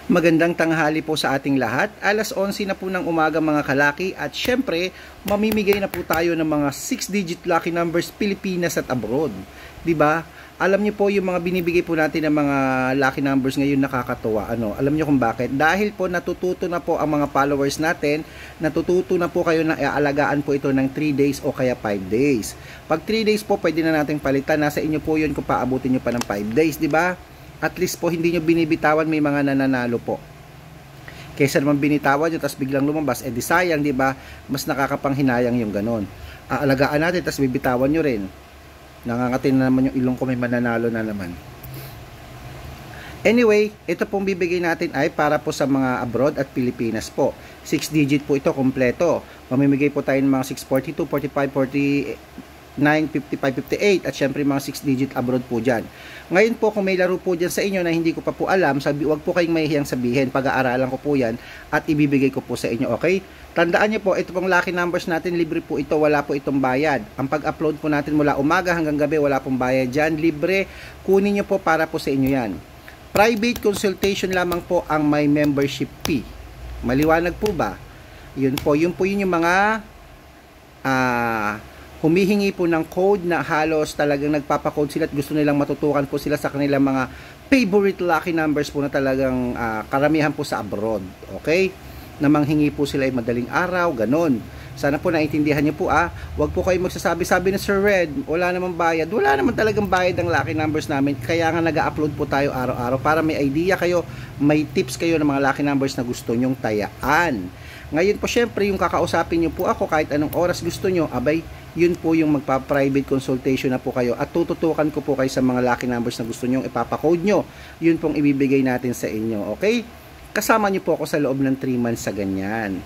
Magandang tanghali po sa ating lahat. Alas 11 na po ng umaga mga kalaki at syempre mamimigay na po tayo ng mga 6-digit lucky numbers Pilipinas at abroad. 'Di ba? Alam niyo po yung mga binibigay po natin ng mga lucky numbers ngayon nakakatuwa. Alam niyo kung bakit? Dahil po natututo na po ang mga followers natin, natututo na po kayo na aalagaan po ito ng 3 days o kaya 5 days. Pag 3 days po pwede na nating palitan, nasa inyo po 'yun kung paabutin niyo pa ng 5 days, 'di ba? At least po hindi nyo binibitawan, may mga nananalo po. Kaysa naman binitawan nyo tapos biglang lumabas, di sayang, di ba? Mas nakakapanghinayang yung ganon. Aalagaan natin tapos bibitawan nyo rin. Nangangatin na naman yung ilong ko, may mananalo na naman. Anyway, ito pong bibigay natin ay para po sa mga abroad at Pilipinas po. 6 digit po ito, kompleto. Mamimigay po tayo ng mga 642, 45, 49, 55, 58 at syempre mga 6 digit abroad po dyan. Ngayon po kung may laro po dyan sa inyo na hindi ko pa po alam, wag po kayong mahihiyang sabihin, pag-aaralan ko po yan at ibibigay ko po sa inyo, okay? Tandaan nyo po, ito pong lucky numbers natin, libre po ito, wala po itong bayad. Ang pag-upload po natin mula umaga hanggang gabi, wala pong bayad dyan, libre, kunin nyo po para po sa inyo yan. Private consultation lamang po ang may membership fee. Maliwanag po ba? Yun po yung mga humihingi po ng code na halos talagang nagpapakode sila at gusto nilang matutukan po sila sa kanilang mga favorite lucky numbers po na talagang karamihan po sa abroad. Okay? Na manghingi po sila ay madaling araw, ganon. Sana po naintindihan niyo po Huwag po kayo magsasabi-sabi na Sir Red, wala namang bayad. Wala naman talagang bayad ang lucky numbers namin. Kaya nga nag-upload po tayo araw-araw para may idea kayo, may tips kayo ng mga lucky numbers na gusto nyong tayaan. Ngayon po syempre yung kakausapin niyo po ako kahit anong oras gusto nyo, abay yun po yung magpa-private consultation na po kayo at tututukan ko po kayo sa mga lucky numbers na gusto nyo ipapakode nyo. Yun pong ibibigay natin sa inyo, okay? Kasama nyo po ako sa loob ng 3 months sa ganyan.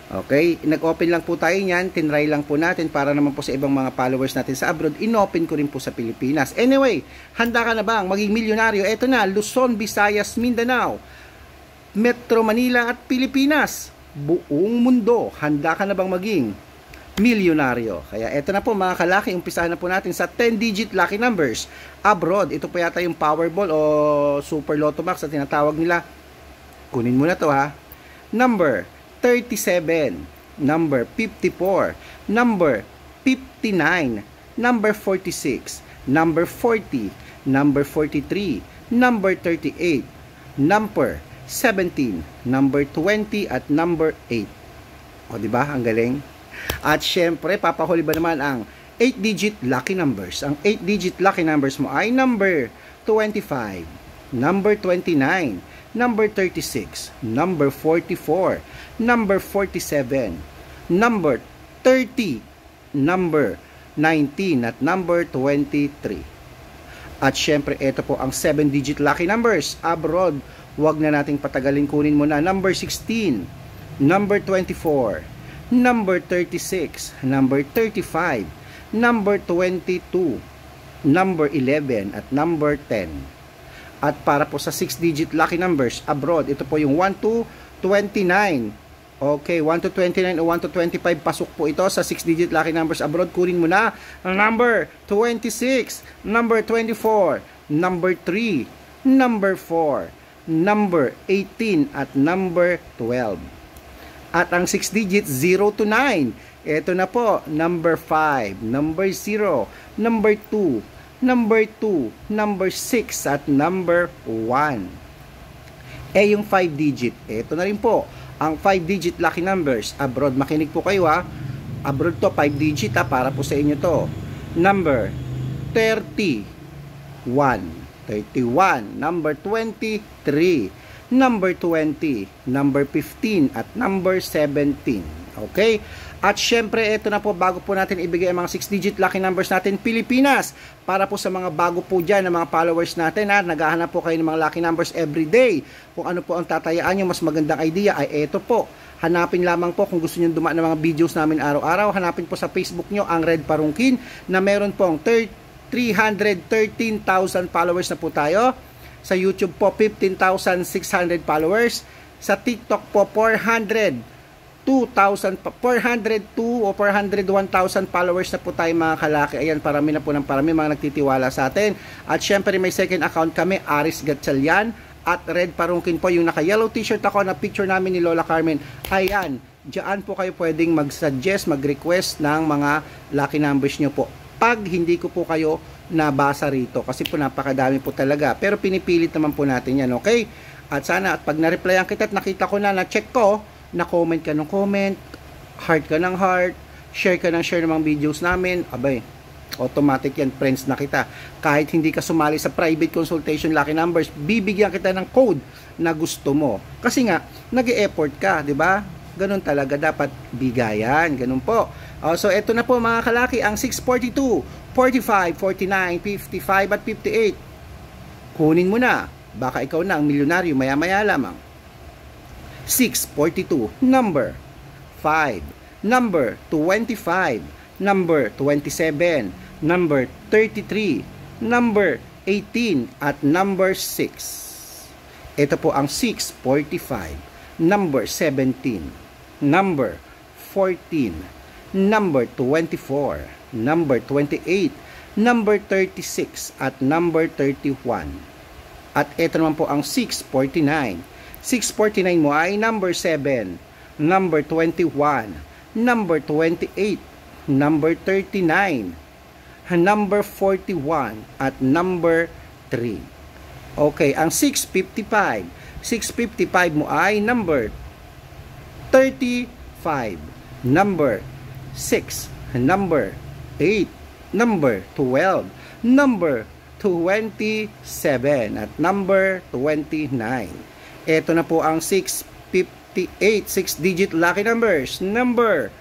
Okay? Nag-open lang po tayo niyan, tinry lang po natin para naman po sa ibang mga followers natin sa abroad, inopen ko rin po sa Pilipinas. Anyway, handa ka na bang maging milyonaryo? Eto na, Luzon, Visayas, Mindanao, Metro Manila at Pilipinas. Buong mundo, handa ka na bang maging milyonaryo? Kaya eto na po mga kalaki, umpisahan na po natin sa 10-digit lucky numbers abroad. Ito po yata yung Powerball o Super Lotto Max na tinatawag nila. Kunin mo na to Number 37, number 54, number 59, number 46, number 40, number 43, number 38, number 17, number 20 at number 8. O di ba? Ang galing. At syempre, papahuli ba naman ang 8-digit lucky numbers? Ang 8-digit lucky numbers mo ay number 25, number 29, number 36, number 44, number 47, number 30, number 19 at number 23. At syempre, ito po ang 7-digit lucky numbers abroad. Huwag na nating patagalin, kunin mo na. Number 16, number 24, number 36, number 35, number 22, number 11, at number 10. At para po sa 6-digit lucky numbers abroad, ito po yung 1 to 29. Okay, 1 to 29 o 1 to 25, pasok po ito sa 6-digit lucky numbers abroad. Kunin mo na ang number 26, number 24, number 3, number 4, number 18, at number 12. At ang 6 digits 0 to 9, ito na po, number 5, number 0, number 2, number 2, number 6, at number 1. Yung 5 digit, ito na rin po, ang 5 digit lucky numbers abroad. Makinig po kayo abroad to, 5 digit para po sa inyo to. Number 31, number 23, number 20, number 15, at number 17. Okay? At syempre, ito na po, bago po natin ibigay ang mga 6-digit lucky numbers natin Pilipinas, para po sa mga bago po dyan, ng mga followers natin, naghahanap po kayo ng mga lucky numbers every day. Kung ano po ang tatayaan nyo, mas magandang idea ay ito po. Hanapin lamang po kung gusto nyo dumaan ng mga videos namin araw-araw. Hanapin po sa Facebook nyo ang Red Parungkin na meron pong 313,000 followers na po tayo. Sa YouTube po, 15,600 followers. Sa TikTok po, 402 o 401,000 followers na po tayo mga kalaki. Ayan, parami na po ng parami mga nagtitiwala sa atin. At syempre may second account kami, Aris Gatchalian, at red parungkin po, yung naka-yellow t-shirt ako na picture namin ni Lola Carmen. Ayan, diyan po kayo pwedeng mag-suggest, mag-request ng mga lucky numbers nyo po. Pag hindi ko po kayo nabasa rito, kasi po napakadami po talaga. Pero pinipilit naman po natin yan, okay? At sana, at pag na-replyan kita at nakita ko na-check ko, na-comment ka ng comment, heart ka ng heart, share ka ng share ng mga videos namin, abay, automatic yan, friends na kita. Kahit hindi ka sumali sa private consultation lucky numbers, bibigyan kita ng code na gusto mo. Kasi nga, nag-e-effort ka, di ba? Ganun talaga dapat bigayan, ganun po. So, eto na po mga kalaki, ang 642, 45, 49, 55 at 58. Kunin mo na. Baka ikaw na ang milyonaryo maya-maya lamang. 642, number 5, number 25, number 27, number 33, number 18, at number 6. Ito po ang 645, number 17, number 14, number 24, number 28, number 36, at number 31. At ito naman po ang 649. 649 mo ay number 7, number 21, number 28, number 39, number 41, at number 3. Okay, ang 655. 655 mo ay number 35, number 6, number 8, number 12, number 27, at number 29. Ito na po ang 658, 6-digit lucky numbers. Number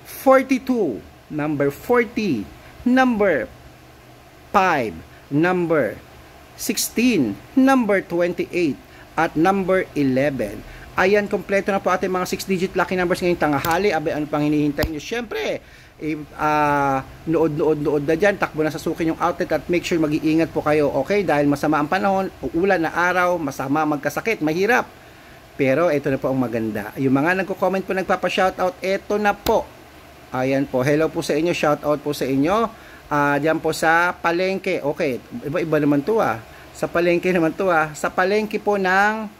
42, number 40, number 5, number 16, number 28, at number 11. Ayan, kompleto na po ating mga 6-digit lucky numbers ngayong tanghali. Abay, ano pang hinihintay nyo? Siyempre, nood na dyan, takbo na sa sukin yung outlet at make sure mag-iingat po kayo, okay? Dahil masama ang panahon, uulan na araw, masama magkasakit, mahirap. Pero ito na po ang maganda. Yung mga nagko-comment po, nagpapa-shoutout, ito na po. Ayan po, hello po sa inyo, shoutout po sa inyo. Diyan po sa palengke, okay, iba naman to sa palengke naman to sa palengke po ng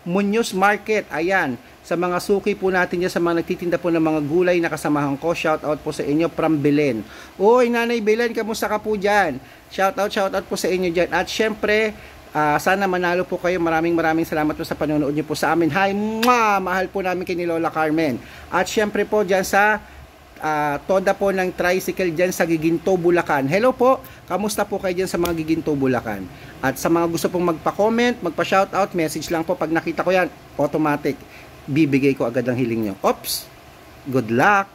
Muñoz Market, ayan, sa mga suki po natin dyan, sa mga nagtitinda po ng mga gulay na kasamahan ko, shout out po sa inyo from Belen. Uy, Nanay Belen, kamusta ka po dyan? Shout out po sa inyo dyan. At syempre, sana manalo po kayo. Maraming salamat po sa panonood niyo po sa amin. Hi, mahal po namin kay ni Lola Carmen. At syempre po dyan sa toda po ng tricycle dyan sa Giginto, Bulacan. Hello po, kamusta po kayo dyan sa mga Giginto, Bulacan? At sa mga gusto pong magpa-comment, magpa-shoutout, message lang po. Pag nakita ko yan, automatic, bibigay ko agad ang hiling nyo. Oops, good luck!